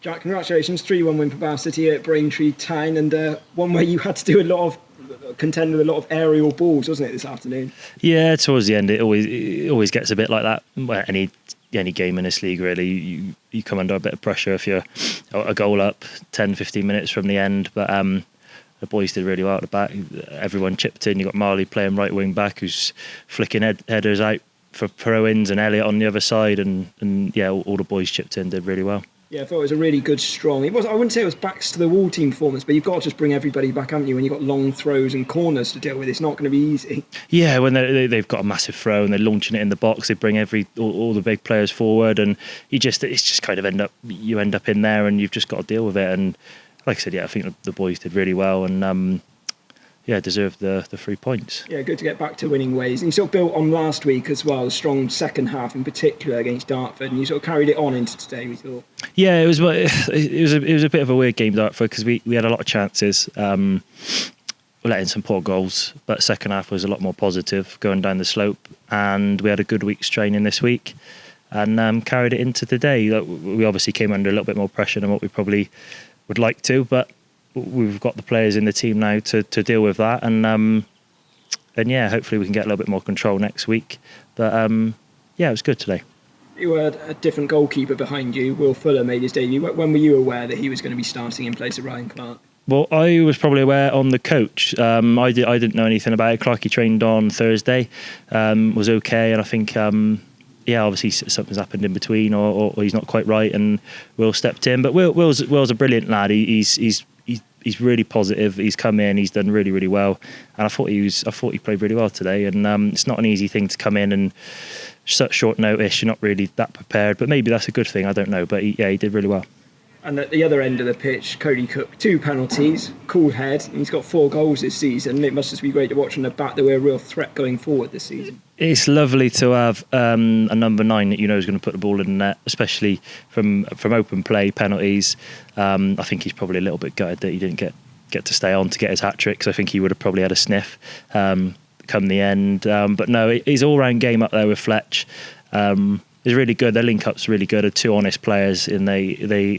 Jack, congratulations, 3-1 win for Bath City at Braintree Town, and one where you had to do contend with a lot of aerial balls, wasn't it, this afternoon? Yeah, towards the end it always gets a bit like that. Well, any game in this league really, you come under a bit of pressure if you're a goal up 10-15 minutes from the end, but the boys did really well at the back. Everyone chipped in. You got Marley playing right wing back, who's flicking headers out for throw-ins, and Elliot on the other side, and yeah, all the boys chipped in, did really well. Yeah, I thought it was a really good, strong. I wouldn't say it was backs to the wall team performance, but you've got to just bring everybody back, haven't you? When you've got long throws and corners to deal with, it's not going to be easy. Yeah, when they've got a massive throw and they're launching it in the box, they bring all the big players forward, and it's just kind of end up in there, and you've just got to deal with it. And like I said, yeah, I think the boys did really well, and deserved the 3 points. Yeah, good to get back to winning ways. And you sort of built on last week as well, a strong second half in particular against Dartford, and you sort of carried it on into today, we thought. Yeah, it was a bit of a weird game, Dartford, because we had a lot of chances. We let in some poor goals, but second half was a lot more positive going down the slope, and we had a good week's training this week, and carried it into today. We obviously came under a little bit more pressure than what we probably would like to, but we've got the players in the team now to deal with that, and yeah, hopefully we can get a little bit more control next week. But yeah, it was good today. You had a different goalkeeper behind you. Will Fuller made his debut. When were you aware that he was going to be starting in place of Ryan Clark? Well, I was probably aware on the coach. I didn't know anything about it. Clarkey trained on Thursday, was okay, and I think obviously something's happened in between, or he's not quite right, and Will stepped in. But Will's a brilliant lad. He's really positive. He's come in. He's done really, really well, and I thought he played really well today. And it's not an easy thing to come in and such short notice. You're not really that prepared, but maybe that's a good thing. I don't know, but he did really well. And at the other end of the pitch, Cody Cook, 2 penalties, cool head, and he's got 4 goals this season. It must just be great to watch on the back that we're a real threat going forward this season. It's lovely to have a number 9 that you know is going to put the ball in the net, especially from open play, penalties. I think he's probably a little bit gutted that he didn't get to stay on to get his hat-trick, because I think he would have probably had a sniff come the end. But no, his all-round game up there with Fletch is really good. Their link-up's really good. They're 2 honest players, and they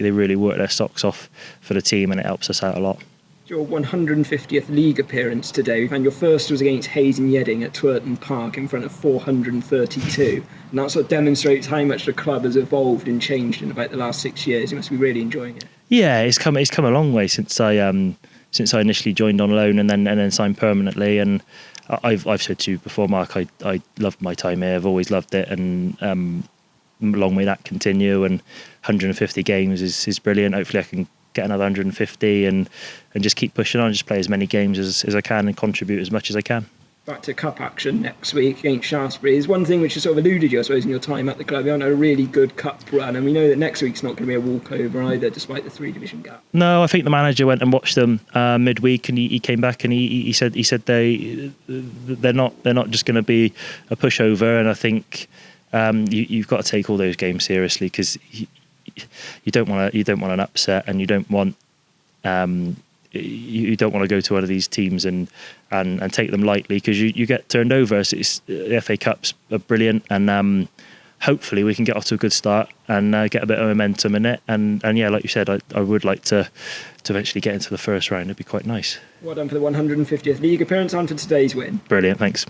really work their socks off for the team, and it helps us out a lot. Your 150th league appearance today, and your first was against Hayes and Yedding at Twerton Park in front of 432, and that sort of demonstrates how much the club has evolved and changed in about the last 6 years. You must be really enjoying it. Yeah, it's come a long way since I initially joined on loan and then signed permanently. And I've said to you before, Mark, I loved my time here. I've always loved it, and long may that continue. And 150 games is brilliant. Hopefully I can get another 150 and just keep pushing on, just play as many games as I can and contribute as much as I can. Back to cup action next week against Shaftesbury is one thing which has sort of eluded you, I suppose, in your time at the club. You haven't had a really good cup run, and we know that next week's not going to be a walkover either, despite the 3 division gap. No, I think the manager went and watched them midweek, and he came back and he said they're not just going to be a pushover, and I think you've got to take all those games seriously, because you don't want an upset, and you don't want to go to one of these teams and take them lightly, because you get turned over. So the FA Cups are brilliant, and hopefully we can get off to a good start and get a bit of momentum in it. And yeah, like you said, I would like to eventually get into the first round. It'd be quite nice. Well done for the 150th league appearance and for today's win. Brilliant, thanks.